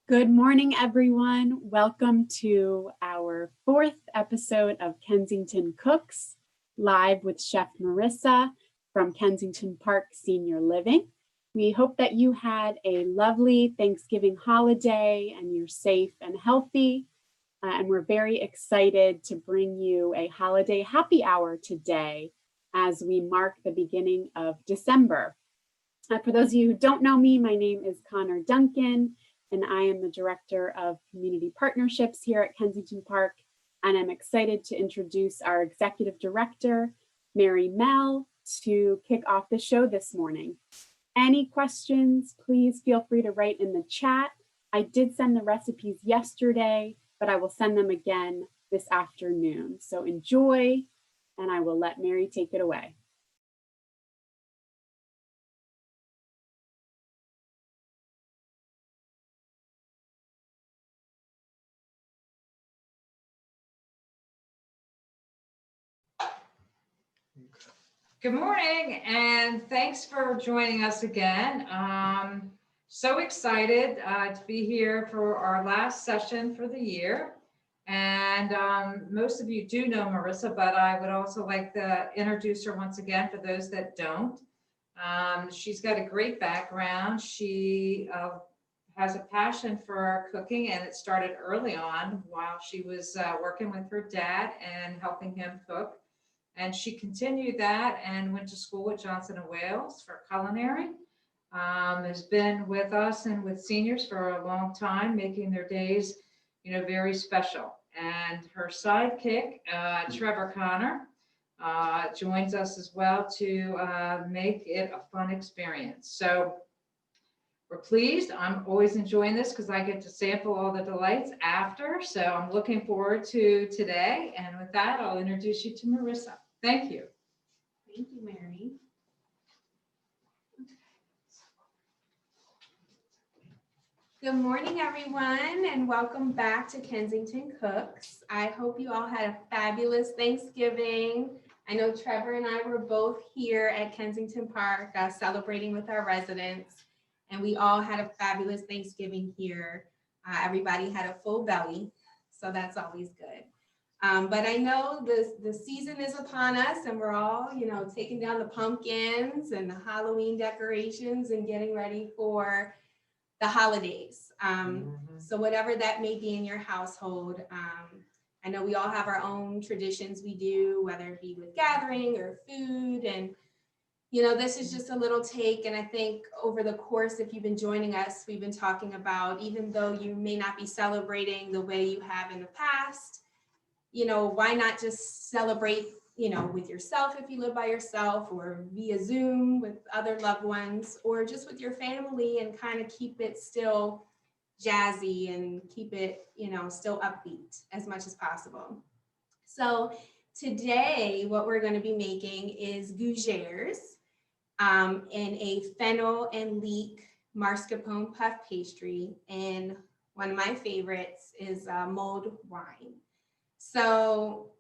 Good morning, everyone. Welcome to our fourth episode of Kensington Cooks, live with Chef Morissa from Kensington Park Senior Living. We hope that you had a lovely Thanksgiving holiday and you're safe and healthy. And we're very excited to bring you a holiday happy hour today as we mark the beginning of December. For those of you who don't know me, my name is Connor Duncan, and I am the Director of Community Partnerships here at Kensington Park. And I'm excited to introduce our Executive Director, Mary Mel, to kick off the show this morning. Any questions, please feel free to write in the chat. I did send the recipes yesterday, but I will send them again this afternoon. So enjoy, and I will let Mary take it away. Good morning, and thanks for joining us again. So excited to be here for our last session for the year. And most of you do know Morissa, but I would also like to introduce her once again for those that don't. She's got a great background. She has a passion for cooking, and it started early on while she was working with her dad and helping him cook. And she continued that and went to school with Johnson & Wales for culinary. Has been with us and with seniors for a long time, making their days, very special. And her sidekick, Trevor Connor, joins us as well to make it a fun experience. So we're pleased. I'm always enjoying this because I get to sample all the delights after. So I'm looking forward to today. And with that, I'll introduce you to Morissa. Thank you. Thank you, Mary. Good morning, everyone, and welcome back to Kensington Cooks. I hope you all had a fabulous Thanksgiving. I know Trevor and I were both here at Kensington Park celebrating with our residents, and we all had a fabulous Thanksgiving here. Everybody had a full belly, so that's always good. But I know the season is upon us, and we're all, taking down the pumpkins and the Halloween decorations and getting ready for the holidays. So whatever that may be in your household, I know we all have our own traditions we do, whether it be with gathering or food. And, this is just a little take. And I think over the course, if you've been joining us, we've been talking about, even though you may not be celebrating the way you have in the past, why not just celebrate, with yourself if you live by yourself, or via Zoom with other loved ones, or just with your family, and kind of keep it still jazzy and keep it, still upbeat as much as possible. So today, what we're going to be making is Gougeres in a fennel and leek mascarpone puff pastry, and one of my favorites is mulled wine. So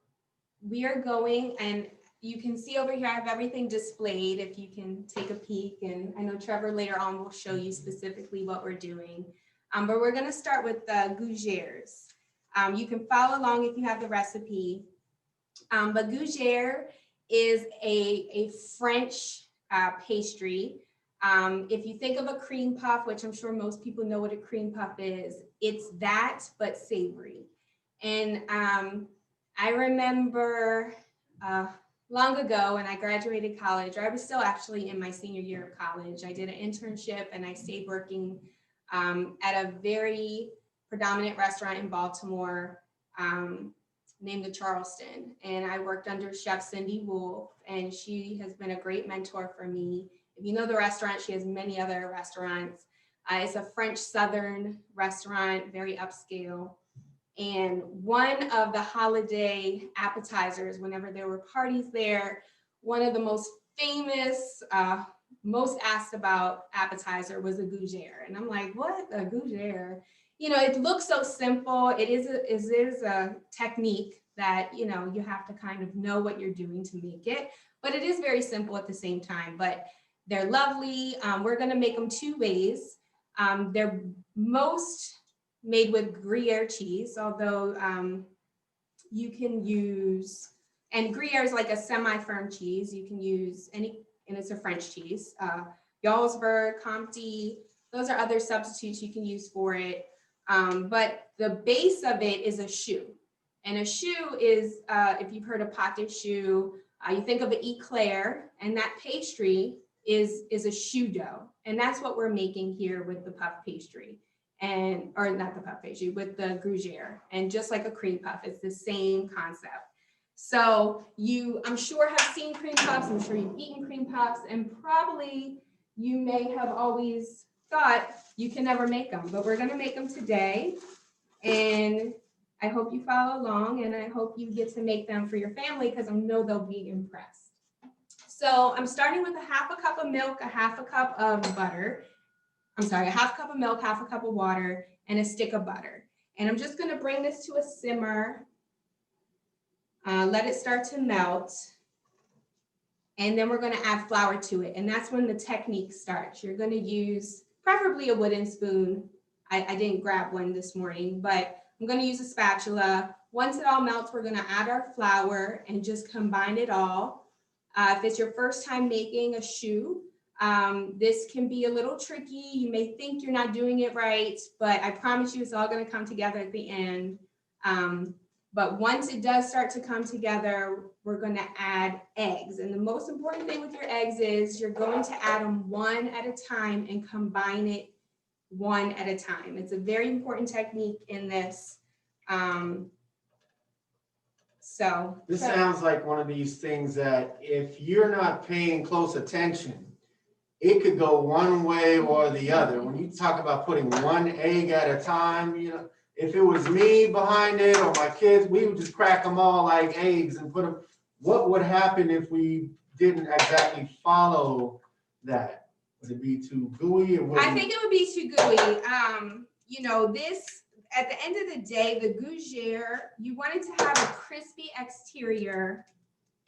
we are going, and you can see over here, I have everything displayed if you can take a peek. And I know Trevor later on will show you specifically what we're doing. But we're going to start with the Gougeres. You can follow along if you have the recipe. But Gougere is a French pastry. If you think of a cream puff, which I'm sure most people know what a cream puff is, it's that, but savory. And I remember long ago when I graduated college, or I was still actually in my senior year of college, I did an internship and I stayed working at a very predominant restaurant in Baltimore named the Charleston. And I worked under Chef Cindy Wolf, and she has been a great mentor for me. If you know the restaurant, she has many other restaurants. It's a French Southern restaurant, very upscale. And one of the holiday appetizers, whenever there were parties there, one of the most famous, most asked about appetizer was a gougere. And I'm like, what, a gougere? It looks so simple. It is a technique that, you have to kind of know what you're doing to make it, but it is very simple at the same time. But they're lovely. We're gonna make them two ways. They're most made with Gruyere cheese, although you can use, and Gruyere is like a semi-firm cheese. You can use any, and it's a French cheese. Jarlsberg, Comté, those are other substitutes you can use for it. But the base of it is a choux. And a choux is, if you've heard of pâte choux, you think of an eclair, and that pastry is a choux dough. And that's what we're making here with the puff pastry. And, or not the puff pastry, with the Gougeres. And just like a cream puff, it's the same concept. So you, I'm sure, have seen cream puffs. I'm sure you've eaten cream puffs, and probably you may have always thought you can never make them, but we're gonna make them today. And I hope you follow along, and I hope you get to make them for your family, because I know they'll be impressed. So I'm starting with a half a cup of milk, a half a cup of butter. I'm sorry, a half cup of milk, half a cup of water, and a stick of butter. And I'm just gonna bring this to a simmer. Let it start to melt. And then we're gonna add flour to it. And that's when the technique starts. You're gonna use preferably a wooden spoon. I didn't grab one this morning, but I'm gonna use a spatula. Once it all melts, we're gonna add our flour and just combine it all. If it's your first time making a choux, this can be a little tricky. You may think you're not doing it right, but I promise you it's all gonna come together at the end. But once it does start to come together, we're gonna add eggs. And the most important thing with your eggs is you're going to add them one at a time and combine it one at a time. It's a very important technique in this. This sounds like one of these things that if you're not paying close attention, it could go one way or the other. When you talk about putting one egg at a time, you know, if it was me behind it or my kids, we would just crack them all like eggs and put them. What would happen if we didn't exactly follow that? Would it be too gooey? Or I think it would be too gooey. You know, this, at the end of the day, the Gougeres, you want it to have a crispy exterior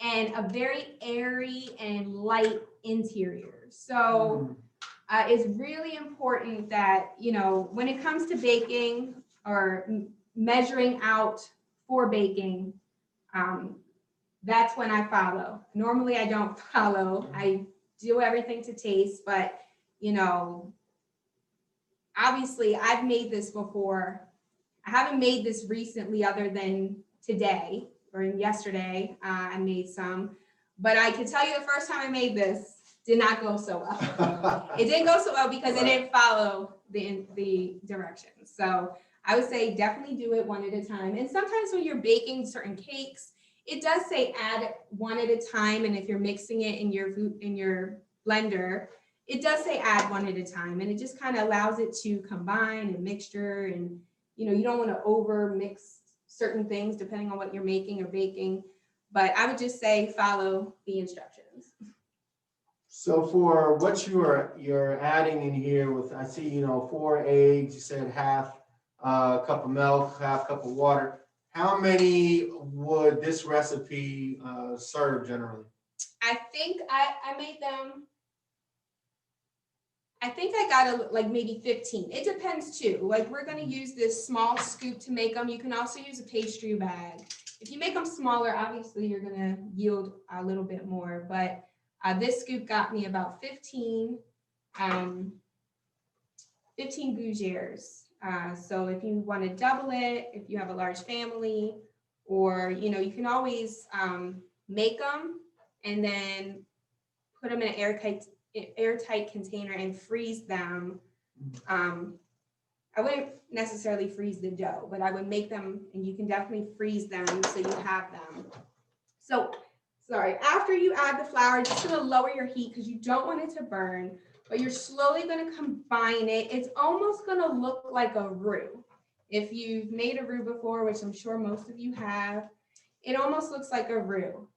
and a very airy and light interior. So it's really important that, you know, when it comes to baking or measuring out for baking, that's when I follow. Normally I don't follow. I do everything to taste, but you know, obviously I've made this before. I haven't made this recently other than today or yesterday. I made some, but I can tell you the first time I made this did not go so well. It didn't go so well because it didn't follow the directions. So I would say definitely do it one at a time. And sometimes when you're baking certain cakes, it does say add one at a time. And if you're mixing it in your blender, it does say add one at a time, and it just kind of allows it to combine and mixture. And you know, you don't want to over mix certain things depending on what you're making or baking, but I would just say follow the instructions. So for what you're adding in here with, I see, you know, 4 eggs, you said half cup of milk, half cup of water. How many would this recipe serve generally? I think I made them, I think I got like maybe 15. It depends too. Like we're going to use this small scoop to make them. You can also use a pastry bag. If you make them smaller, obviously you're going to yield a little bit more, but this scoop got me about 15 Gougeres. So if you want to double it, if you have a large family, or, you know, you can always make them and then put them in an airtight container and freeze them. I wouldn't necessarily freeze the dough, but I would make them, and you can definitely freeze them so you have them. So, sorry, after you add the flour, just gonna lower your heat because you don't want it to burn, but you're slowly gonna combine it. It's almost gonna look like a roux. If you've made a roux before, which I'm sure most of you have, it almost looks like a roux.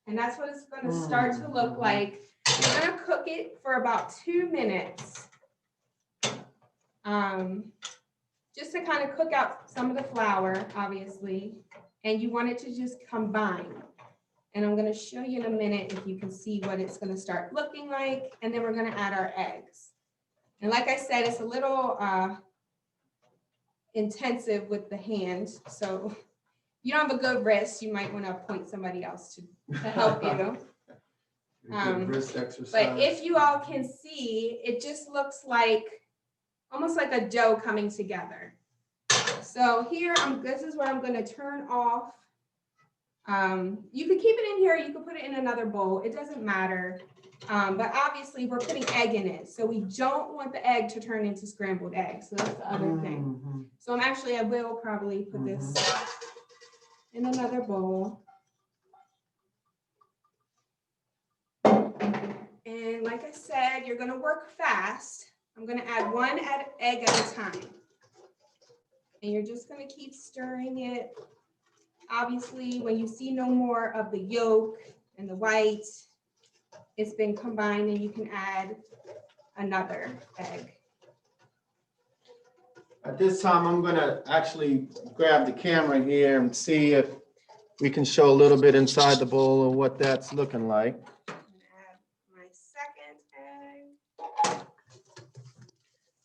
And that's what it's gonna start to look like. You're gonna cook it for about 2 minutes. Just to kind of cook out some of the flour, obviously, and you want it to just combine. And I'm gonna show you in a minute if you can see what it's gonna start looking like, and then we're gonna add our eggs. And like I said, it's a little, intensive with the hand. So if you don't have a good wrist, you might want to appoint somebody else to help you. Good wrist exercise. But if you all can see, it just looks like almost like a dough coming together. So here, this is where I'm going to turn off. You could keep it in here, you could put it in another bowl, it doesn't matter. But obviously we're putting egg in it, so we don't want the egg to turn into scrambled eggs. So that's the other thing. So I will probably put this in another bowl. And like I said, you're gonna work fast. I'm gonna add one egg at a time. And you're just gonna keep stirring it. Obviously, when you see no more of the yolk and the white, it's been combined, and you can add another egg. At this time, I'm gonna actually grab the camera here and see if we can show a little bit inside the bowl of what that's looking like. I'm gonna add my second egg.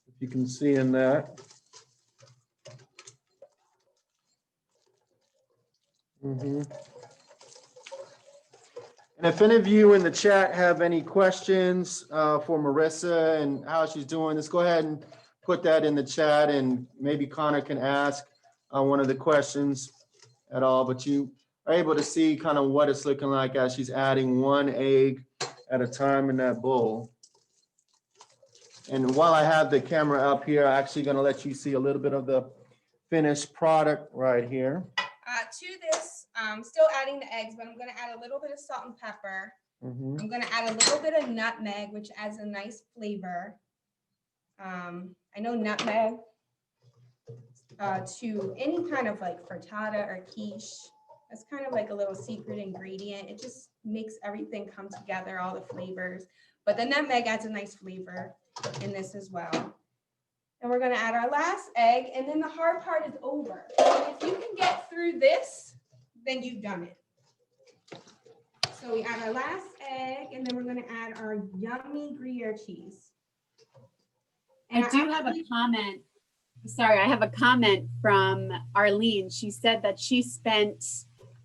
If you can see in that. And if any of you in the chat have any questions for Morissa and how she's doing, let's go ahead and put that in the chat, and maybe Connor can ask one of the questions at all, but you are able to see kind of what it's looking like as she's adding one egg at a time in that bowl. And while I have the camera up here, I'm actually going to let you see a little bit of the finished product right here. To this, still adding the eggs, but I'm going to add a little bit of salt and pepper. I'm going to add a little bit of nutmeg, which adds a nice flavor. I know nutmeg to any kind of like frittata or quiche. That's kind of like a little secret ingredient. It just makes everything come together, all the flavors. But the nutmeg adds a nice flavor in this as well. And we're going to add our last egg, and then the hard part is over. So if you can get through this, then you've done it. So we add our last egg, and then we're going to add our yummy Gruyere cheese. And I do have a comment. Sorry, I have a comment from Arlene. She said that she spent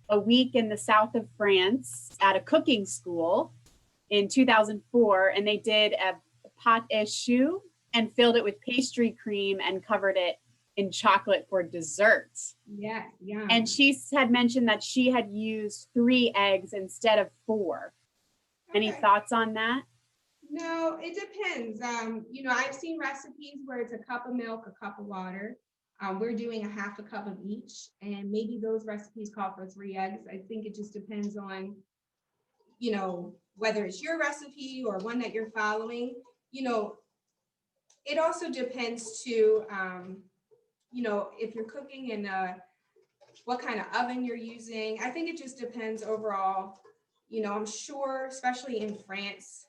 a week in the south of France at a cooking school in 2004, and they did a pâte à choux and filled it with pastry cream and covered it in chocolate for dessert. Yeah, yeah. And she had mentioned that she had used 3 eggs instead of 4. Any thoughts on that? No, it depends. You know, I've seen recipes where it's a cup of milk, a cup of water. We're doing a half a cup of each, and maybe those recipes call for 3 eggs. I think it just depends on, you know, whether it's your recipe or one that you're following. You know, it also depends to, you know, if you're cooking in what kind of oven you're using. I think it just depends overall. You know, I'm sure, especially in France,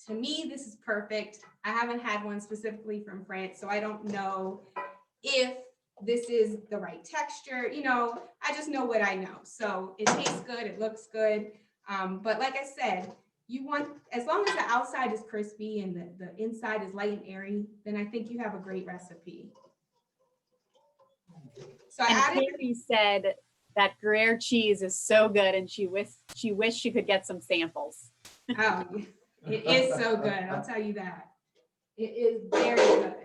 to me, this is perfect. I haven't had one specifically from France, so I don't know if this is the right texture. You know, I just know what I know. So it tastes good, it looks good. But like I said, you want, as long as the outside is crispy and the inside is light and airy, then I think you have a great recipe. So I added. Katie said that Gruyere cheese is so good, and she wished she could get some samples. Oh, it is so good. I'll tell you that. It is very good.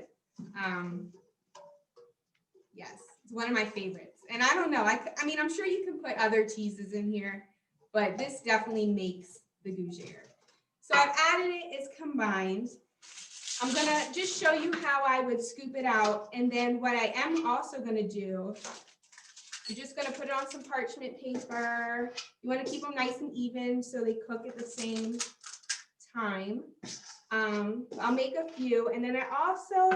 Yes, it's one of my favorites. And I don't know. I mean, I'm sure you can put other cheeses in here, but this definitely makes the Gougere. So I've added it, it's combined. I'm gonna just show you how I would scoop it out. And then what I am also gonna do, I'm just gonna put it on some parchment paper. You wanna keep them nice and even so they cook at the same time. I'll make a few. And then I also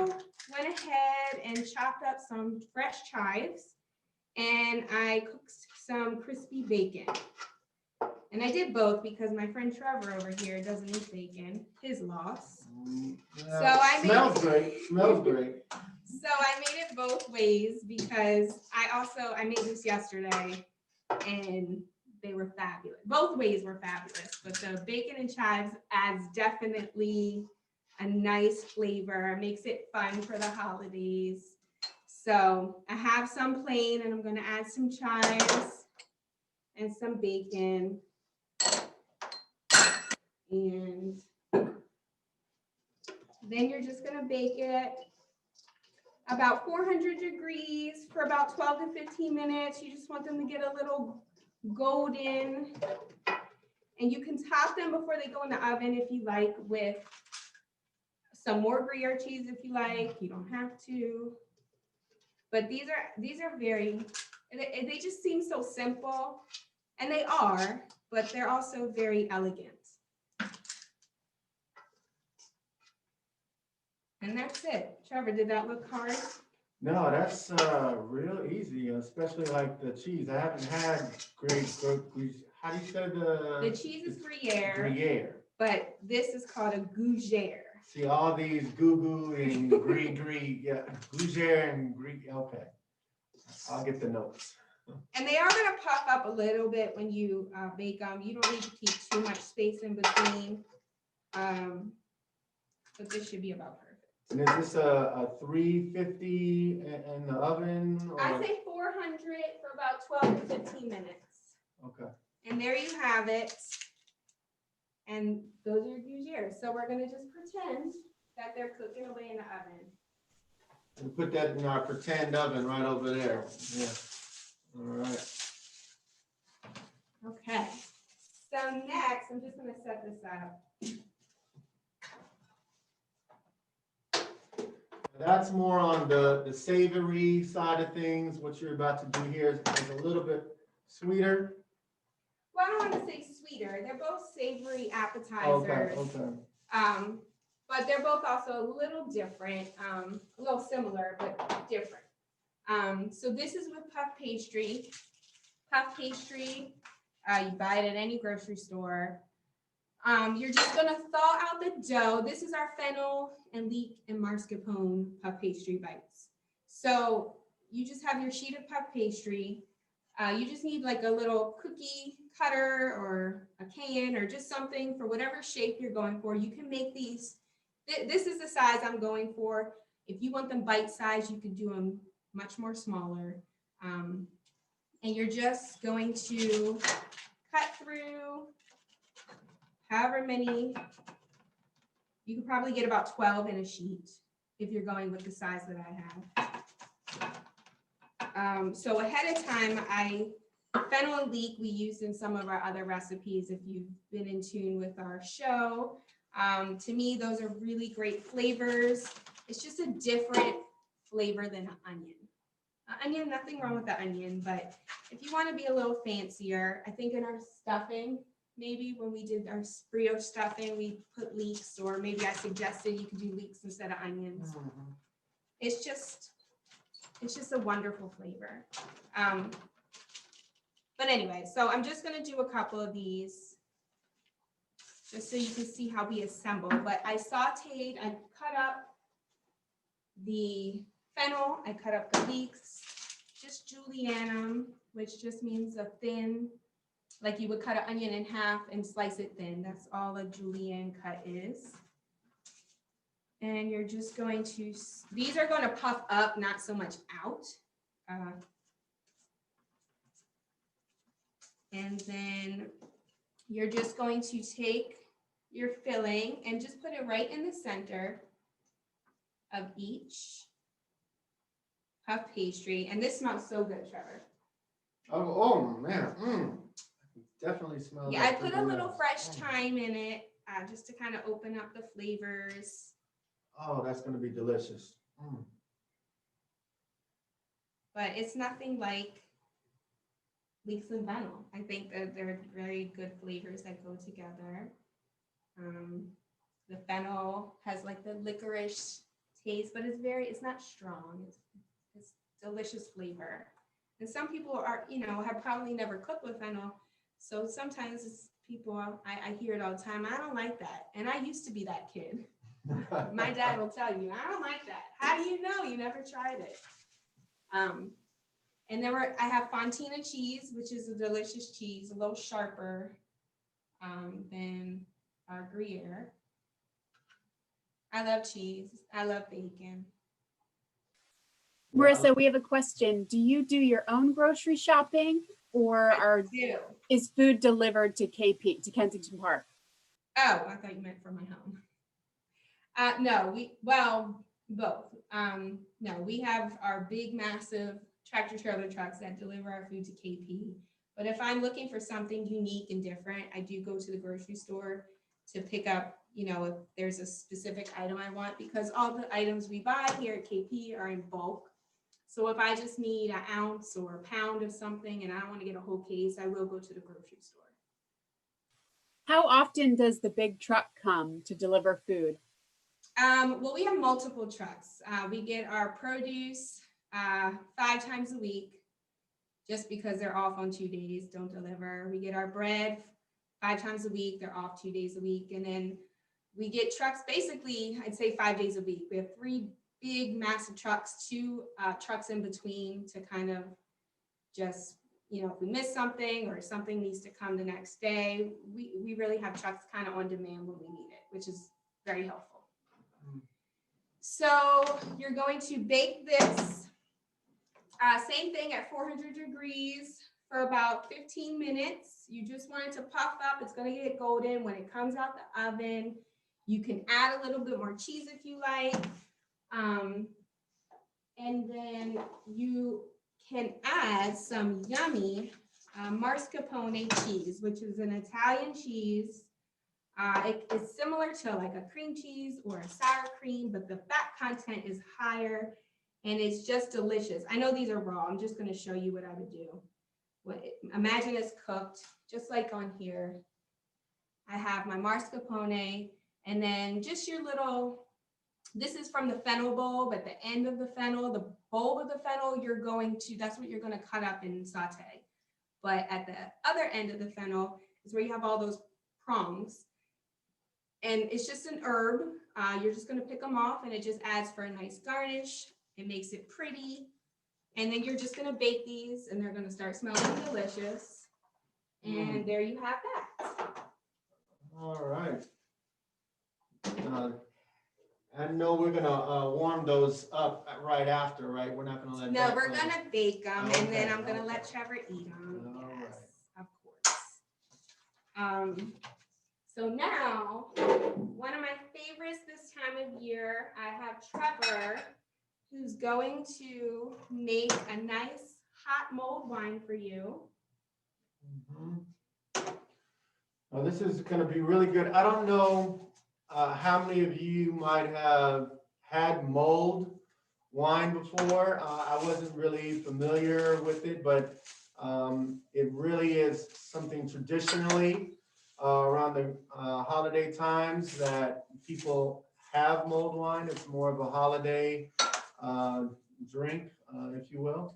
went ahead and chopped up some fresh chives, and I cooked some crispy bacon. And I did both because my friend Trevor over here doesn't eat bacon, his loss. Yeah, So I smells great. Smells great. So I made it both ways because I made this yesterday and they were fabulous. Both ways were fabulous, but the bacon and chives adds definitely a nice flavor, makes it fun for the holidays. So I have some plain, and I'm going to add some chives and some bacon. And then you're just going to bake it about 400 degrees for about 12 to 15 minutes. You just want them to get a little golden. And you can top them before they go in the oven if you like, with some more Gruyere cheese if you like. You don't have to. But these are very, they just seem so simple. And they are, but they're also very elegant. And that's it. Trevor, did that look hard? No, that's real easy, especially like the cheese. I haven't had how do you say The cheese is Gruyere, Gruyere. but this is called a Gougere. See, all these goo and gris, yeah, Gougere and gris, okay. I'll get the notes. And they are going to puff up a little bit when you bake them. You don't need to keep too much space in between. But this should be about perfect. And is this a 350 in the oven? Or? I say 400 for about 12 to 15 minutes. Okay. And there you have it. And those are Gougeres. So we're going to just pretend that they're cooking away in the oven. And put that in our pretend oven right over there. Yeah. All right. Okay. So next, I'm just going to set this up. That's more on the savory side of things. What you're about to do here is a little bit sweeter. Well, I don't want to say sweeter. They're both savory appetizers. Okay. But they're both also a little different, a little similar, but different. So this is with puff pastry. Puff pastry, you buy it at any grocery store. You're just gonna thaw out the dough. This is our fennel and leek and mascarpone puff pastry bites. So you just have your sheet of puff pastry. You just need like a little cookie cutter or a can or just something for whatever shape you're going for. You can make these. This is the size I'm going for. If you want them bite size, you could do them much more smaller. And you're just going to cut through however many. You could probably get about 12 in a sheet if you're going with the size that I have. So ahead of time, fennel and leek we used in some of our other recipes if you've been in tune with our show. To me, those are really great flavors. It's just a different flavor than an onion. Onion, nothing wrong with the onion, but if you want to be a little fancier, I think in our stuffing, maybe when we did our brioche stuffing, we put leeks, or maybe I suggested you could do leeks instead of onions. Mm-hmm. It's just a wonderful flavor. But anyway, so I'm just going to do a couple of these just so you can see how we assemble. But I sauteed, I cut up the fennel, I cut up the leeks, just julienne them, which just means a thin, like you would cut an onion in half and slice it thin. That's all a julienne cut is. And you're just going to, these are going to puff up, not so much out. And then you're just going to take your filling and just put it right in the center of each puff pastry. And this smells so good, Trevor. Oh man, definitely smells. Yeah, I put a little fresh thyme in it just to kind of open up the flavors. Oh, that's going to be delicious. But it's nothing like leeks and fennel. I think that they're very good flavors that go together. The fennel has like the licorice taste, but it's not strong. It's delicious flavor. And some people are, have probably never cooked with fennel. So sometimes I hear it all the time. I don't like that. And I used to be that kid. My dad will tell you, I don't like that. How do you know? You never tried it. And I have fontina cheese, which is a delicious cheese, a little sharper than our Gruyere. I love cheese. I love bacon. Morissa, we have a question. Do you do your own grocery shopping, or is food delivered to KP, to Kensington Park? Oh, I thought you meant from my home. No, both. No, we have our big, massive tractor trailer trucks that deliver our food to KP. But if I'm looking for something unique and different, I do go to the grocery store to pick up, if there's a specific item I want, because all the items we buy here at KP are in bulk. So if I just need an ounce or a pound of something and I don't want to get a whole case, I will go to the grocery store. How often does the big truck come to deliver food? Well, we have multiple trucks. We get our produce 5 times a week, just because they're off on 2 days, don't deliver. We get our bread 5 times a week, they're off 2 days a week. And then we get trucks, basically, I'd say 5 days a week. We have 3 big, massive trucks, 2 trucks in between to kind of just, if we miss something or something needs to come the next day, we really have trucks kind of on demand when we need it, which is very helpful. So you're going to bake this, same thing at 400 degrees for about 15 minutes. You just want it to puff up. It's going to get golden. When it comes out the oven, you can add a little bit more cheese if you like. And then you can add some yummy mascarpone cheese, which is an Italian cheese. It is similar to like a cream cheese or a sour cream, but the fat content is higher and it's just delicious. I know these are raw. I'm just going to show you what I would do. Imagine it's cooked just like on here. I have my mascarpone and then just your little, this is from the fennel bulb. At the end of the fennel, the bulb of the fennel, that's what you're going to cut up and saute. But at the other end of the fennel is where you have all those prongs. And it's just an herb. You're just going to pick them off and it just adds for a nice garnish. It makes it pretty. And then you're just going to bake these and they're going to start smelling delicious. And there you have that. All right. I know we're going to warm those up right after, right? We're not going to let No, we're going to bake them and then I'm going to let Trevor eat them. All Yes, right. of course. So now, one of my favorites this time of year, I have Trevor, who's going to make a nice hot mulled wine for you. Well, this is going to be really good. I don't know how many of you might have had mulled wine before. I wasn't really familiar with it, but it really is something traditionally around the holiday times that people have mulled wine. It's more of a holiday drink, if you will.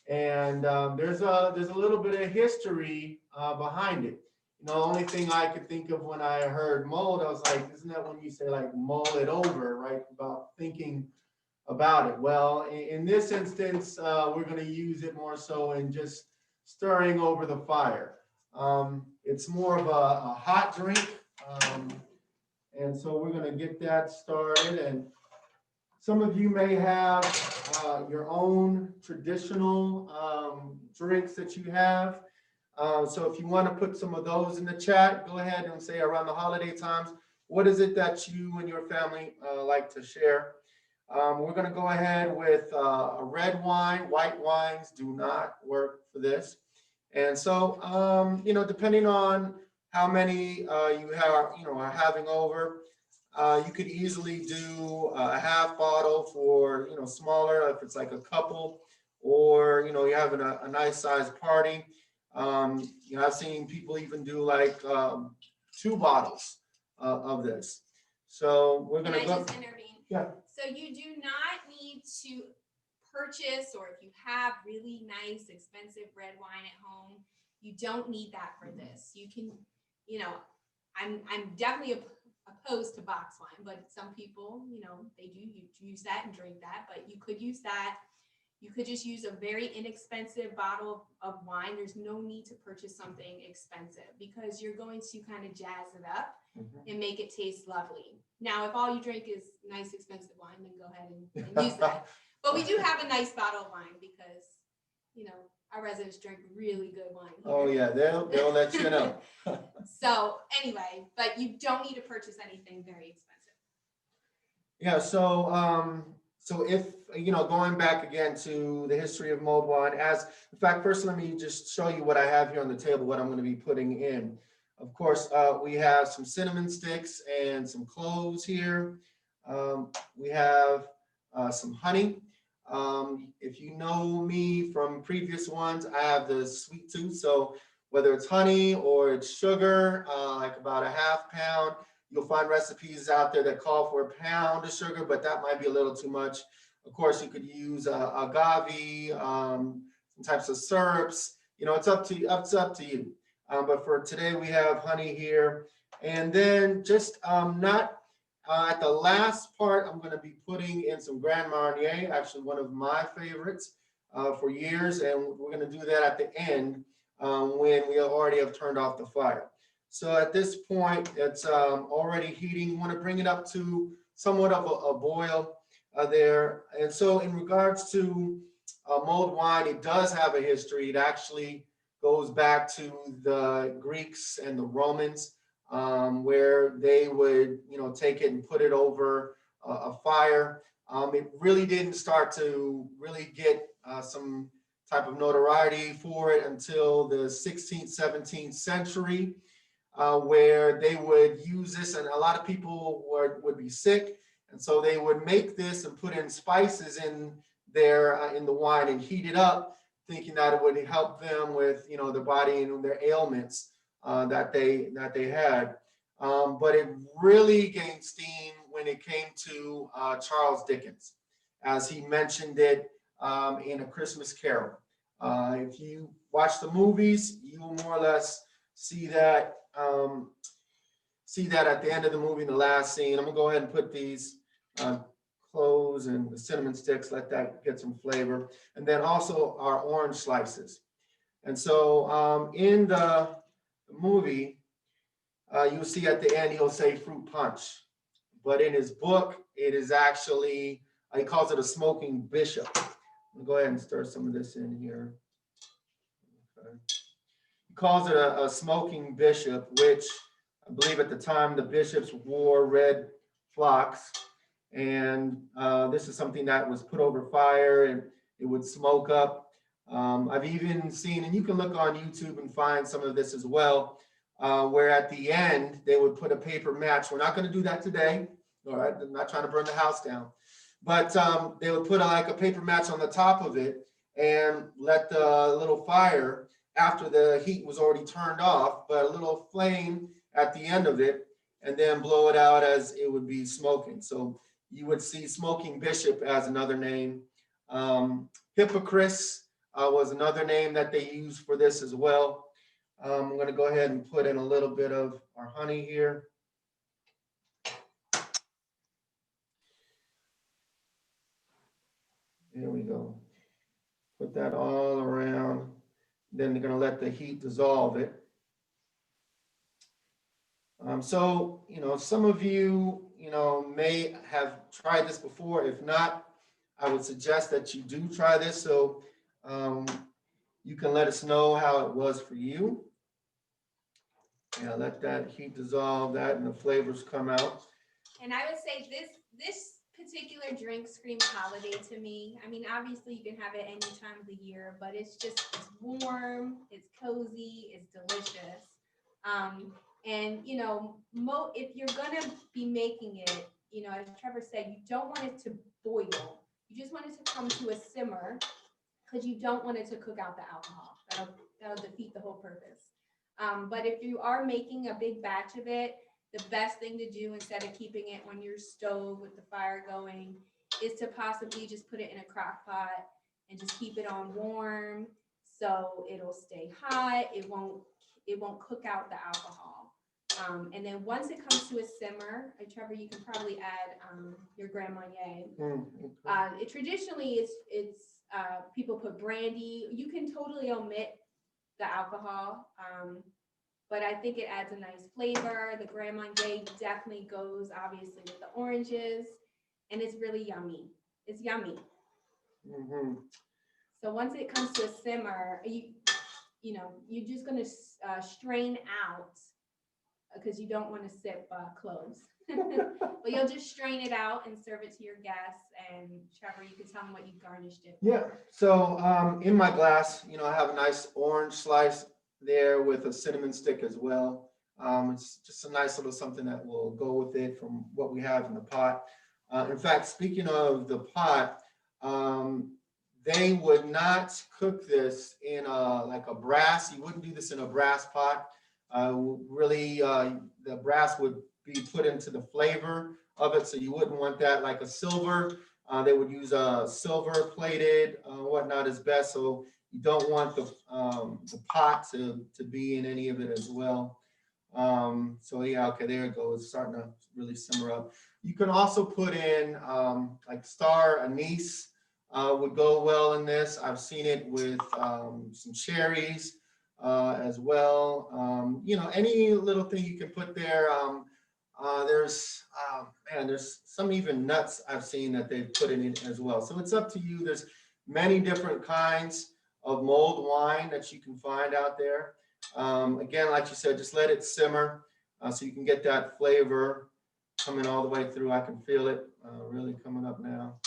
And there's a little bit of history behind it. The only thing I could think of when I heard mulled, I was like, isn't that when you say like mull it over, right? About thinking about it. Well, in this instance, we're going to use it more so in just stirring over the fire. It's more of a hot drink. And so we're going to get that started. And some of you may have your own traditional drinks that you have. So if you want to put some of those in the chat, go ahead and say around the holiday times, what is it that you and your family like to share? We're going to go ahead with a red wine. White wines do not work for this. And so, depending on how many you are having over, you could easily do a half bottle for, smaller, if it's like a couple, or, you're having a nice sized party. I've seen people even do like 2 bottles of this. So we're going to go. Just intervene? Yeah. So you do not need to purchase, or if you have really nice, expensive red wine at home, you don't need that for this. You can, I'm definitely opposed to box wine, but some people, they do use that and drink that, but you could use that. You could just use a very inexpensive bottle of wine. There's no need to purchase something expensive because you're going to kind of jazz it up and make it taste lovely. Now, if all you drink is nice, expensive wine, then go ahead and use that. But we do have a nice bottle of wine because, you know, our residents drink really good wine here. Oh yeah, they'll let you know. So anyway, but you don't need to purchase anything very expensive. Yeah, so if, going back again to the history of mulled wine, in fact, first let me just show you what I have here on the table, what I'm going to be putting in. Of course, we have some cinnamon sticks and some cloves here. We have some honey. If you know me from previous ones, I have the sweet tooth. So whether it's honey or it's sugar, like about a half pound, you'll find recipes out there that call for a pound of sugar, but that might be a little too much. Of course, you could use agave, some types of syrups. It's up to you. Up to you. But for today, we have honey here. And then just not at the last part, I'm going to be putting in some Grand Marnier, actually one of my favorites for years. And we're going to do that at the end when we already have turned off the fire. So at this point, it's already heating. You want to bring it up to somewhat of a boil there. And so in regards to mulled wine, it does have a history. It actually goes back to the Greeks and the Romans, where they would, take it and put it over a fire. It really didn't start to really get some type of notoriety for it until the 16th, 17th century, where they would use this, and a lot of people would be sick, and so they would make this and put in spices in there in the wine and heat it up, thinking that it would help them with their body and their ailments that they had. But it really gained steam when it came to Charles Dickens, as he mentioned it in A Christmas Carol. If you watch the movies, you will more or less see that at the end of the movie, in the last scene. I'm gonna go ahead and put these cloves and the cinnamon sticks, let that get some flavor, and then also our orange slices. And so in the movie, you'll see at the end he'll say fruit punch, but in his book it is actually he calls it a smoking bishop. I'll go ahead and stir some of this in here. Okay. He calls it a smoking bishop, which I believe at the time the bishops wore red flocks, and this is something that was put over fire and it would smoke up. I've even seen, and you can look on YouTube and find some of this as well, where at the end they would put a paper match. We're not going to do that today, all right? I'm not trying to burn the house down, but they would put like a paper match on the top of it and let the little fire, after the heat was already turned off, but a little flame at the end of it, and then blow it out as it would be smoking. So you would see smoking bishop as another name. Hippocris was another name that they used for this as well. I'm going to go ahead and put in a little bit of our honey here. There we go. Put that all around. Then they're going to let the heat dissolve it. So, some of you, may have tried this before. If not, I would suggest that you do try this, so you can let us know how it was for you. Yeah, let that heat dissolve that and the flavors come out. And I would say this particular drink screams holiday to me. I mean, obviously you can have it any time of the year, but it's warm, it's cozy, it's delicious. And if you're gonna be making it, as Trevor said, you don't want it to boil. You just want it to come to a simmer, because you don't want it to cook out the alcohol. That'll defeat the whole purpose. But if you are making a big batch of it, the best thing to do, instead of keeping it on your stove with the fire going, is to possibly just put it in a crock pot and just keep it on warm, so it'll stay hot. It won't cook out the alcohol. And then once it comes to a simmer, Trevor, you can probably add your Grand Marnier. Traditionally, it's people put brandy. You can totally omit the alcohol, but I think it adds a nice flavor. The Grand Marnier definitely goes, obviously, with the oranges, and it's really yummy. It's yummy. Mhm. So once it comes to a simmer, you're just gonna strain out because you don't want to sip cloves. But you'll just strain it out and serve it to your guests. And Trevor, you can tell them what you garnished it with. Yeah, so in my glass, I have a nice orange slice there with a cinnamon stick as well. It's just a nice little something that will go with it from what we have in the pot. In fact, speaking of the pot, they would not cook this in like a brass. You wouldn't do this in a brass pot. Really, the brass would be put into the flavor of it, so you wouldn't want that. Like a silver, they would use a silver plated whatnot is best. So you don't want the pot to be in any of it as well. So yeah, okay, there it goes. It's starting to really simmer up. You can also put in like star anise would go well in this. I've seen it with some cherries as well. Any little thing you can put there. There's some even nuts I've seen that they've put in it as well. So it's up to you. There's many different kinds of mulled wine that you can find out there. Again, like you said, just let it simmer so you can get that flavor coming all the way through. I can feel it really coming up now.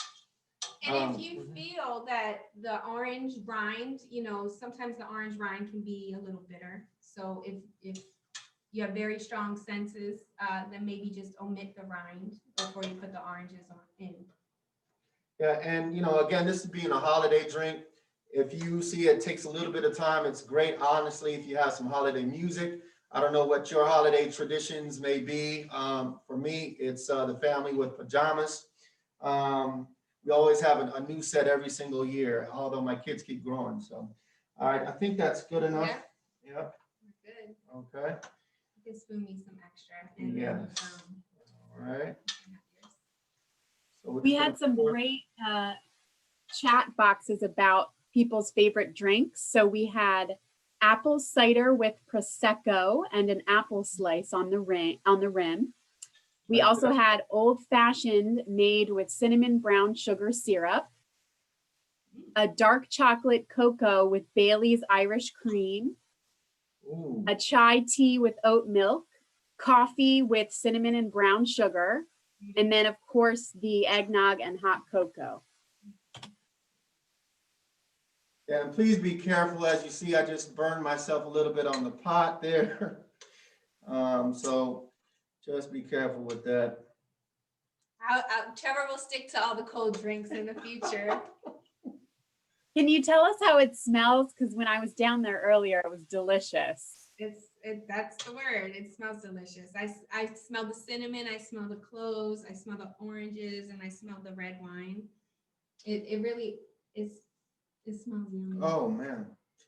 And if you feel that the orange rind, sometimes the orange rind can be a little bitter. So if you have very strong senses, then maybe just omit the rind before you put the oranges in. Yeah, and again, this is being a holiday drink. If you see it takes a little bit of time, it's great, honestly, if you have some holiday music. I don't know what your holiday traditions may be. For me, it's the family with pajamas. We always have a new set every single year, although my kids keep growing. So, all right, I think that's good enough. Yep. Good. Okay. You can spoon me some extra. Yes. All right. So We had some great chat boxes about people's favorite drinks. So we had apple cider with prosecco and an apple slice on the rim. We also had old fashioned made with cinnamon brown sugar syrup, a dark chocolate cocoa with Bailey's Irish cream, a chai tea with oat milk, coffee with cinnamon and brown sugar, and then of course the eggnog and hot cocoa. Yeah, and please be careful. As you see, I just burned myself a little bit on the pot there. So just be careful with that. Trevor will stick to all the cold drinks in the future. Can you tell us how it smells? Because when I was down there earlier, it was delicious. That's the word. It smells delicious. I smell the cinnamon, I smell the cloves, I smell the oranges, and I smell the red wine. It really is. It smells yummy. Oh man,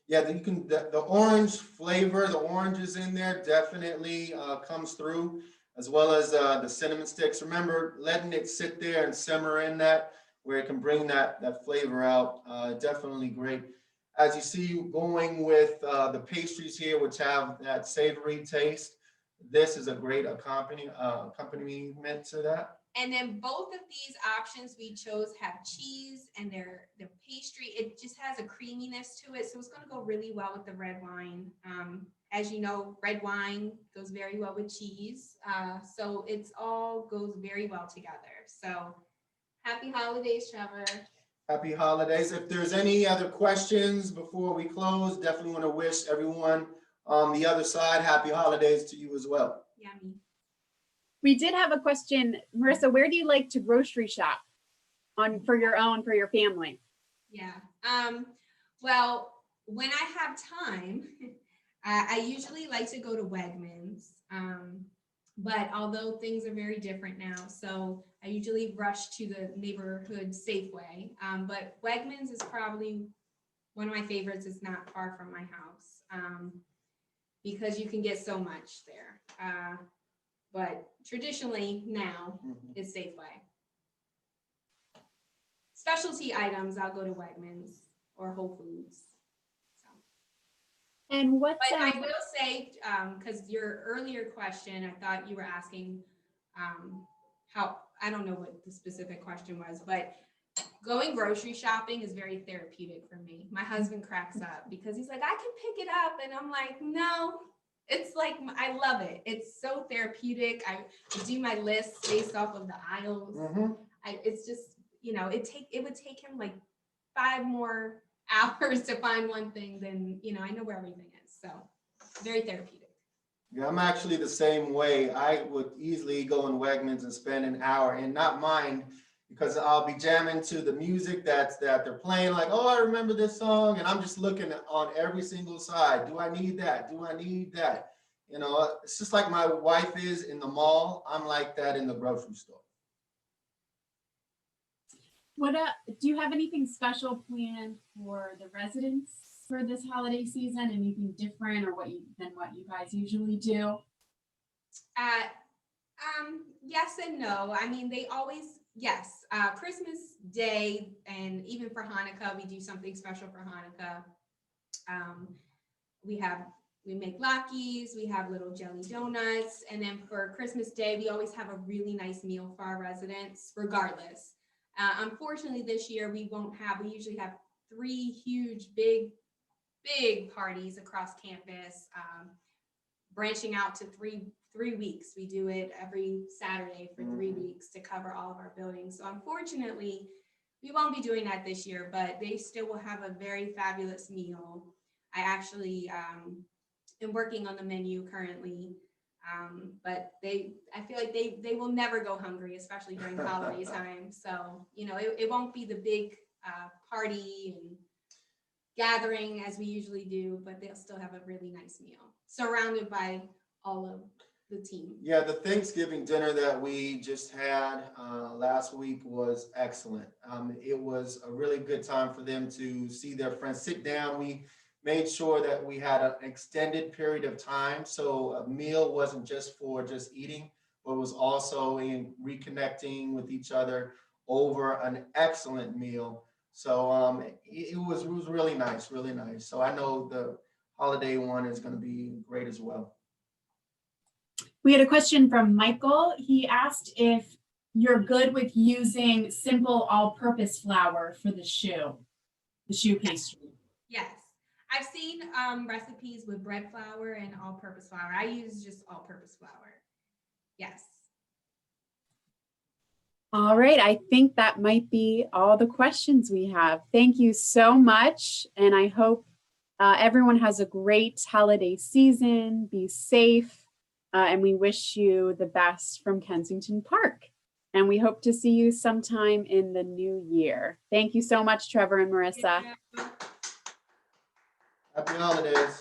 yeah. You can the orange flavor, the oranges in there definitely comes through, as well as the cinnamon sticks. Remember, letting it sit there and simmer in that, where it can bring that flavor out. Definitely great. As you see, going with the pastries here, which have that savory taste, this is a great accompaniment to that. And then both of these options we chose have cheese and their pastry. It just has a creaminess to it. So it's going to go really well with the red wine. As you know, red wine goes very well with cheese. So it's all goes very well together. So happy holidays, Trevor. Happy holidays. If there's any other questions before we close, definitely want to wish everyone on the other side happy holidays to you as well. Yummy. We did have a question, Morissa, where do you like to grocery shop for your family? Yeah. Well, when I have time, I usually like to go to Wegmans. But although things are very different now, so I usually rush to the neighborhood Safeway. But Wegmans is probably one of my favorites. It's not far from my house because you can get so much there. But traditionally now it's Safeway. Specialty items, I'll go to Wegmans or Whole Foods. And But I will say, because your earlier question, I thought you were asking how, I don't know what the specific question was, but going grocery shopping is very therapeutic for me. My husband cracks up because he's like, I can pick it up. And I'm like, no, it's like, I love it. It's so therapeutic. I do my list based off of the aisles. It's just, you know, it would take him like 5 more hours to find one thing than, you know, I know where everything is. So very therapeutic. Yeah, I'm actually the same way. I would easily go in Wegmans and spend an hour and not mind, because I'll be jamming to the music that they're playing, like, oh, I remember this song, and I'm just looking on every single side. Do I need that? Do I need that? You know, it's just like my wife is in the mall. I'm like that in the grocery store. What do you have anything special planned for the residents for this holiday season? Anything different or than what you guys usually do? Yes and no. I mean, they always, yes, Christmas Day and even for Hanukkah, we do something special for Hanukkah. We make latkes, we have little jelly donuts, and then for Christmas Day, we always have a really nice meal for our residents, regardless. Unfortunately, this year we usually have 3 huge, big parties across campus, branching out to three weeks. We do it every Saturday for 3 weeks to cover all of our buildings. So unfortunately, we won't be doing that this year, but they still will have a very fabulous meal. I actually am working on the menu currently, but I feel like they will never go hungry, especially during the holiday time. So, you know, it won't be the big party and gathering as we usually do, but they'll still have a really nice meal surrounded by all of the team. Yeah, the Thanksgiving dinner that we just had last week was excellent. It was a really good time for them to see their friends, sit down. We made sure that we had an extended period of time, so a meal wasn't just for eating, but was also in reconnecting with each other over an excellent meal. So it was really nice, really nice. So I know the holiday one is going to be great as well. We had a question from Michael. He asked if you're good with using simple all-purpose flour for the shoe pastry. Yes. I've seen recipes with bread flour and all-purpose flour. I use just all-purpose flour. Yes. All right, I think that might be all the questions we have. Thank you so much, and I hope everyone has a great holiday season. Be safe, and we wish you the best from Kensington Park. And we hope to see you sometime in the new year. Thank you so much, Trevor and Morissa. Happy holidays.